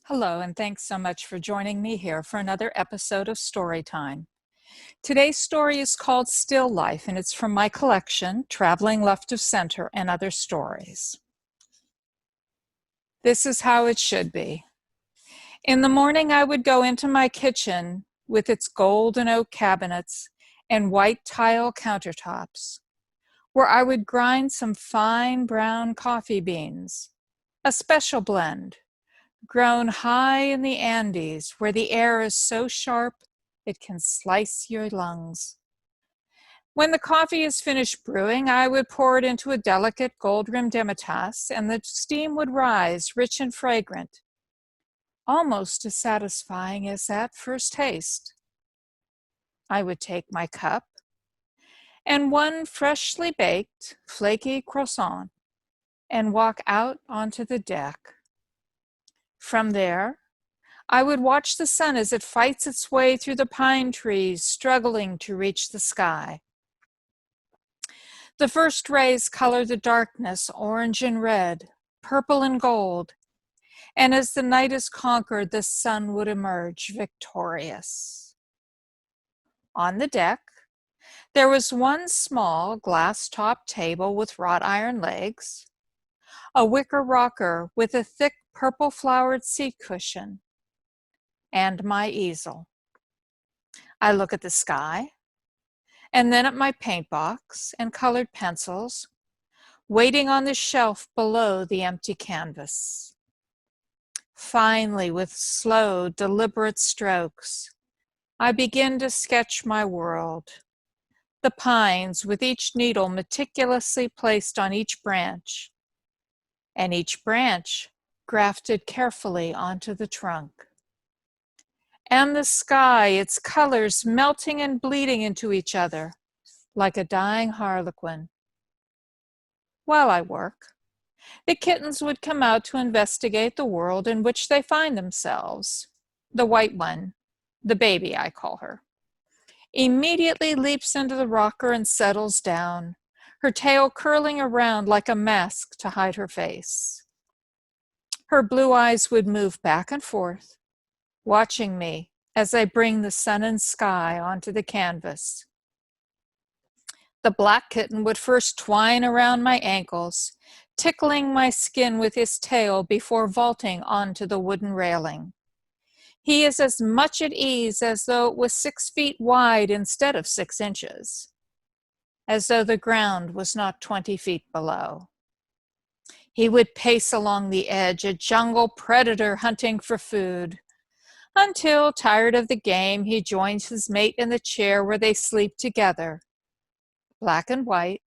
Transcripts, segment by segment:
Hello, and thanks so much for joining me here for another episode of Story Time. Today's story is called Still Life, and it's from my collection, Traveling Left of Center and Other Stories. This is how it should be. In the morning, I would go into my kitchen with its gold and oak cabinets and white tile countertops, where I would grind some fine brown coffee beans, a special blend grown high in the Andes, where the air is so sharp it can slice your lungs. When the coffee is finished brewing, I would pour it into a delicate gold-rimmed demitasse, and the steam would rise, rich and fragrant, almost as satisfying as that first taste. I would take my cup and one freshly baked, flaky croissant and walk out onto the deck. From there, I would watch the sun as it fights its way through the pine trees, struggling to reach the sky. The first rays color the darkness orange and red, purple and gold, and as the night is conquered, the sun would emerge victorious. On the deck, there was one small glass-topped table with wrought iron legs, a wicker rocker with a thick purple-flowered seat cushion, and my easel. I look at the sky, and then at my paint box and colored pencils, waiting on the shelf below the empty canvas. Finally, with slow, deliberate strokes, I begin to sketch my world. The pines with each needle meticulously placed on each branch, and each branch grafted carefully onto the trunk. And the sky, its colors melting and bleeding into each other like a dying harlequin. While I work, the kittens would come out to investigate the world in which they find themselves. The white one, the baby I call her, immediately leaps into the rocker and settles down, her tail curling around like a mask to hide her face. Her blue eyes would move back and forth, watching me as I bring the sun and sky onto the canvas. The black kitten would first twine around my ankles, tickling my skin with his tail before vaulting onto the wooden railing. He is as much at ease as though it was 6 feet wide instead of 6 inches, as though the ground was not 20 feet below. He would pace along the edge, a jungle predator hunting for food, until, tired of the game, he joins his mate in the chair where they sleep together, black and white,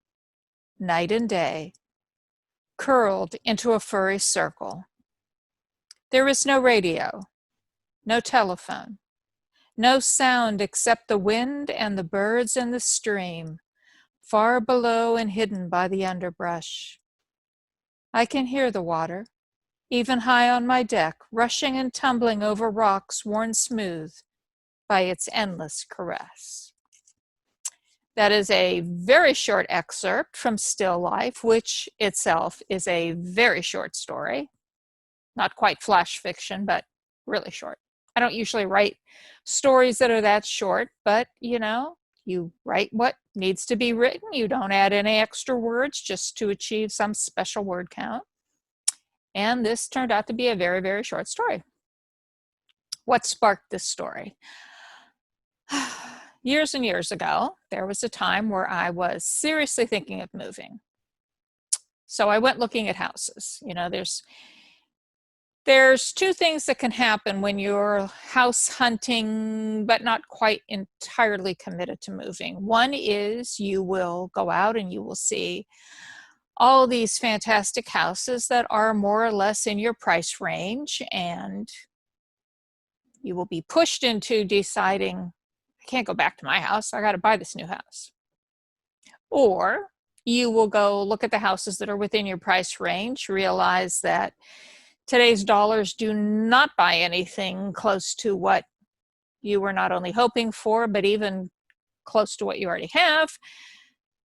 night and day, curled into a furry circle. There is no radio, no telephone, no sound except the wind and the birds and the stream, far below and hidden by the underbrush. I can hear the water, even high on my deck, rushing and tumbling over rocks worn smooth by its endless caress. That is a very short excerpt from Still Life, which itself is a very short story. Not quite flash fiction, but really short. I don't usually write stories that are that short, but you write what needs to be written. You don't add any extra words just to achieve some special word count. And this turned out to be a very, very short story. What sparked this story? Years and years ago, there was a time where I was seriously thinking of moving. So I went looking at houses. There's two things that can happen when you're house hunting, but not quite entirely committed to moving. One is you will go out and you will see all these fantastic houses that are more or less in your price range, and you will be pushed into deciding, I can't go back to my house, I got to buy this new house. Or you will go look at the houses that are within your price range, realize that today's dollars do not buy anything close to what you were not only hoping for, but even close to what you already have.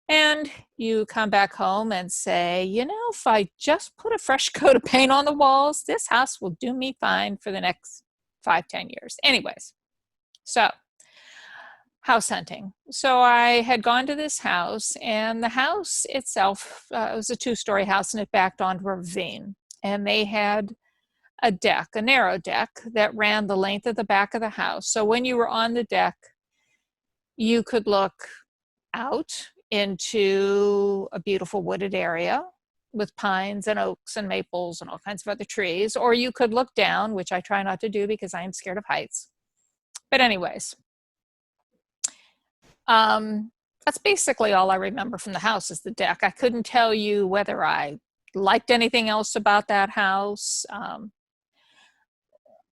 And you come back home and say, if I just put a fresh coat of paint on the walls, this house will do me fine for the next 5, 10 years. Anyways, so house hunting. So I had gone to this house, and the house itself was a 2-story house, and it backed onto a ravine. And they had a deck, a narrow deck that ran the length of the back of the house. So when you were on the deck, you could look out into a beautiful wooded area with pines and oaks and maples and all kinds of other trees, or you could look down, which I try not to do because I am scared of heights. But anyways, that's basically all I remember from the house is the deck. I couldn't tell you whether I liked anything else about that house.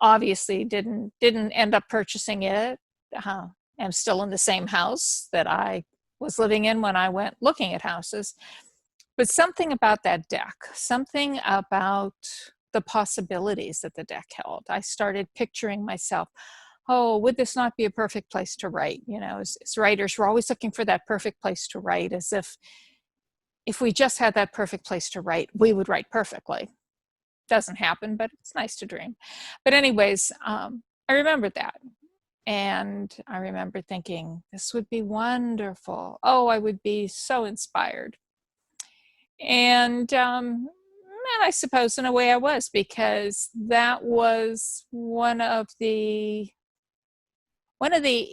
Obviously didn't end up purchasing it. I'm still in the same house that I was living in when I went looking at houses. But something about that deck, something about the possibilities that the deck held. I started picturing myself, oh, would this not be a perfect place to write? As writers, we're always looking for that perfect place to write, as if we just had that perfect place to write, we would write perfectly. Doesn't happen, but it's nice to dream. But anyways, I remembered that. And I remember thinking, this would be wonderful. Oh, I would be so inspired. And I suppose in a way I was, because that was one of the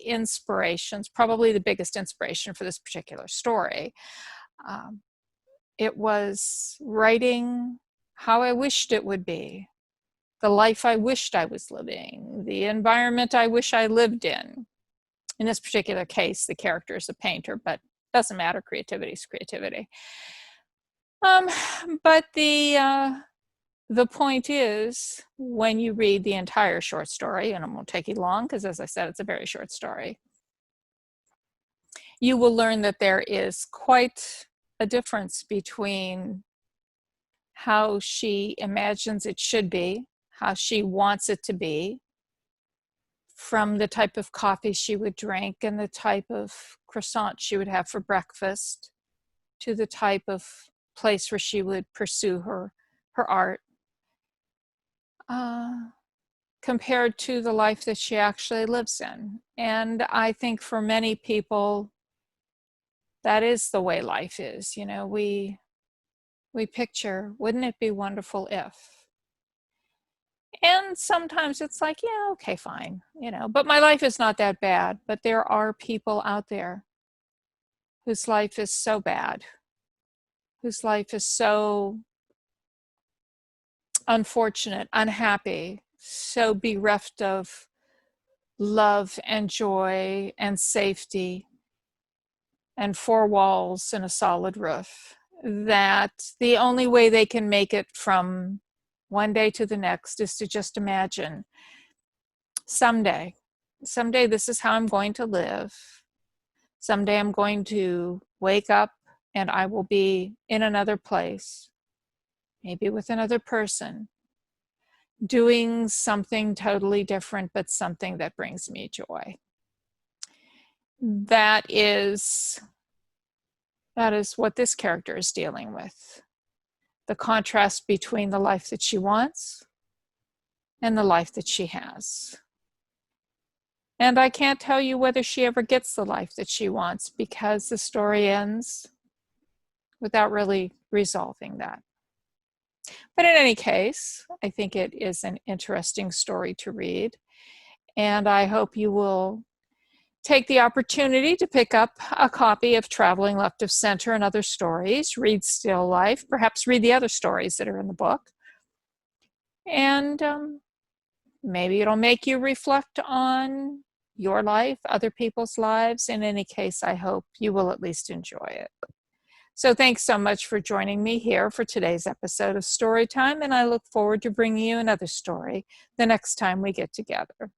inspirations, probably the biggest inspiration for this particular story. It was writing how I wished it would be, the life I wished I was living, the environment I wish I lived in. In this particular case, the character is a painter, but doesn't matter. Creativity is creativity. But the point is, when you read the entire short story, and it won't take you long because, as I said, it's a very short story, you will learn that there is quite a difference between how she imagines it should be, how she wants it to be, from the type of coffee she would drink and the type of croissant she would have for breakfast, to the type of place where she would pursue her art, compared to the life that she actually lives in. And I think for many people, that is the way life is. We picture, wouldn't it be wonderful if? And sometimes it's like, yeah, okay, fine, but my life is not that bad. But there are people out there whose life is so bad, whose life is so unfortunate, unhappy, so bereft of love and joy and safety and 4 walls and a solid roof, that the only way they can make it from one day to the next is to just imagine, someday this is how I'm going to live. Someday I'm going to wake up and I will be in another place, maybe with another person, doing something totally different, but something that brings me joy. That is what this character is dealing with. The contrast between the life that she wants and the life that she has. And I can't tell you whether she ever gets the life that she wants, because the story ends without really resolving that. But in any case, I think it is an interesting story to read. And I hope you will take the opportunity to pick up a copy of Traveling Left of Center and Other Stories, read Still Life, perhaps read the other stories that are in the book. And maybe it'll make you reflect on your life, other people's lives. In any case, I hope you will at least enjoy it. So thanks so much for joining me here for today's episode of Storytime, and I look forward to bringing you another story the next time we get together.